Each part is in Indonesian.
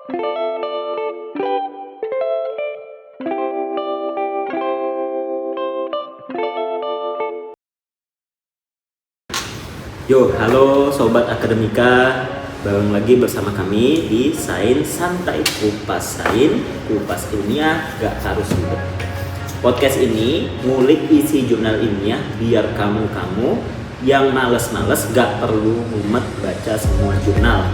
Yo, halo Sobat Akademika, bareng lagi bersama kami di Sains Santai Kupas Sains, kupas ilmiah gak harus ribet. Podcast ini ngulik isi jurnal ilmiah biar kamu yang males-males gak perlu mumet baca semua jurnal.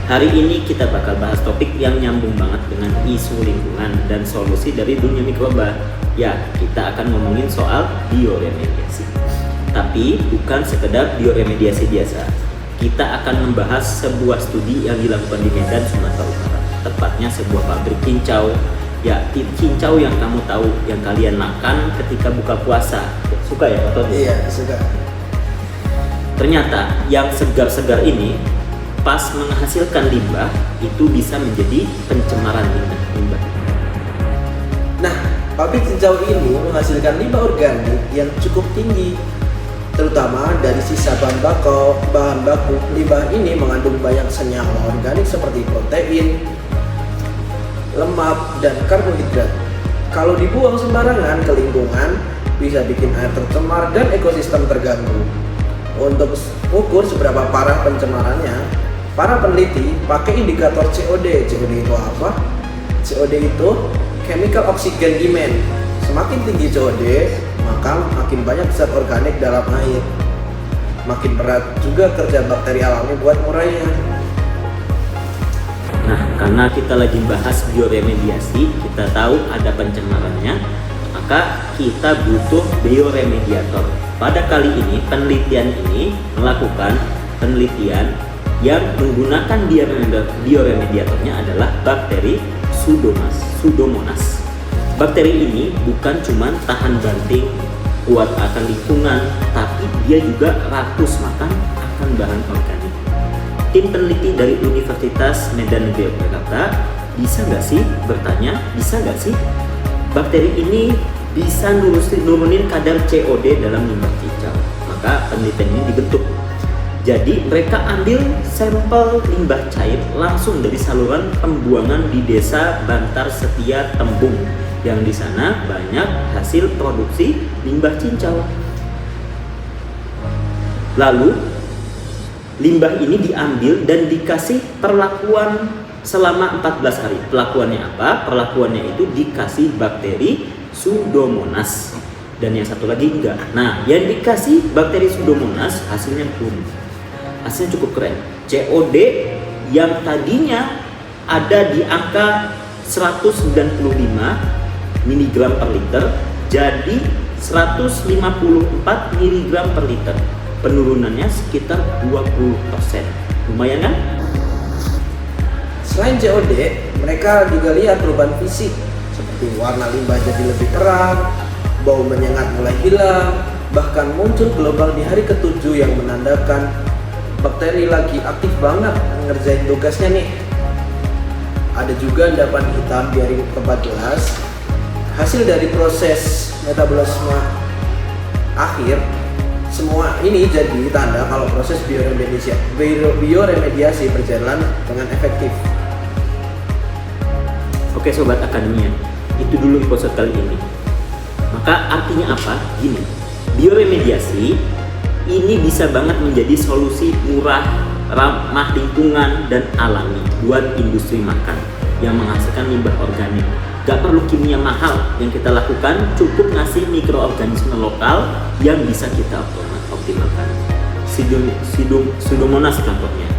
Hari ini kita bakal bahas topik yang nyambung banget dengan isu lingkungan dan solusi dari dunia mikroba. Ya, kita akan ngomongin soal bioremediasi. Tapi bukan sekedar bioremediasi biasa. Kita akan membahas sebuah studi yang dilakukan di Medan, Sumatera Utara. Tepatnya sebuah pabrik cincau. Ya, cincau yang kamu tahu, yang kalian makan ketika buka puasa. Suka ya, Pak? Iya, suka. Ternyata yang segar-segar ini pas menghasilkan limbah itu bisa menjadi pencemaran limbah. Nah, pabrik cincau ini menghasilkan limbah organik yang cukup tinggi, terutama dari sisa bahan baku. Limbah ini mengandung banyak senyawa organik seperti protein, lemak, dan karbohidrat. Kalau dibuang sembarangan ke lingkungan, bisa bikin air tercemar dan ekosistem terganggu. Untuk ukur seberapa parah pencemarannya, para peneliti pakai indikator COD. COD itu apa? COD itu Chemical Oxygen Demand. Semakin tinggi COD, maka makin banyak zat organik dalam air. Makin berat juga kerja bakteri alami buat ngurainya. Nah, karena kita lagi bahas bioremediasi, kita tahu ada pencemarannya, maka kita butuh bioremediator. Pada kali ini, penelitian ini melakukan penelitian yang menggunakan bioremediatornya adalah bakteri Pseudomonas. Bakteri ini bukan cuma tahan banting, kuat akan lingkungan, tapi dia juga rakus makan akan bahan organik. Tim peneliti dari Universitas Medan Negeri Yogyakarta bisa nggak sih bakteri ini bisa nurunin kadar COD dalam limbah cincau? Maka penelitian ini dibentuk. Jadi mereka ambil sampel limbah cair langsung dari saluran pembuangan di Desa Bantar Setia Tembung, yang di sana banyak hasil produksi limbah cincau. Lalu limbah ini diambil dan dikasih perlakuan selama 14 hari. Perlakuannya apa? Perlakuannya itu dikasih bakteri Pseudomonas dan yang satu lagi enggak. Nah, yang dikasih bakteri Pseudomonas hasilnya hasilnya cukup keren. COD yang tadinya ada di angka 195 mg per liter jadi 154 mg per liter. Penurunannya sekitar 20%. Lumayan kan? Selain COD, mereka juga lihat perubahan fisik seperti warna limbah jadi lebih terang, bau menyengat mulai hilang, bahkan muncul gelombang di hari ke-7 yang menandakan bakteri lagi aktif banget ngerjain tugasnya nih. Ada juga endapan hitam di hari ke-14, hasil dari proses metabolisme akhir. Semua ini jadi tanda kalau proses bioremediasi berjalan dengan efektif. Oke Sobat Akademia, itu dulu episode kali ini. Maka artinya apa? Gini, bioremediasi ini bisa banget menjadi solusi murah, ramah lingkungan dan alami buat industri makan yang menghasilkan limbah organik. Gak perlu kimia mahal, yang kita lakukan cukup ngasih mikroorganisme lokal yang bisa kita optimalkan. Pseudomonas contohnya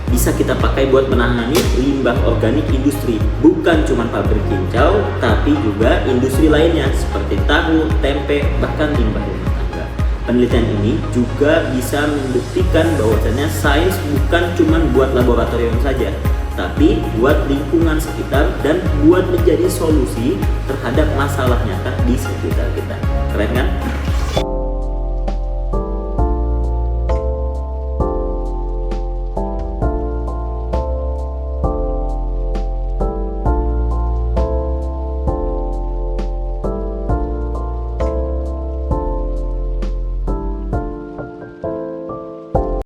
bisa kita pakai buat menangani limbah organik industri, bukan cuma pabrik cincau, tapi juga industri lainnya seperti tahu, tempe, bahkan limbah rumah tangga. Penelitian ini juga bisa membuktikan bahwasannya sains bukan cuma buat laboratorium saja, tapi buat lingkungan sekitar dan buat menjadi solusi terhadap masalah nyata di sekitar kita. Keren kan?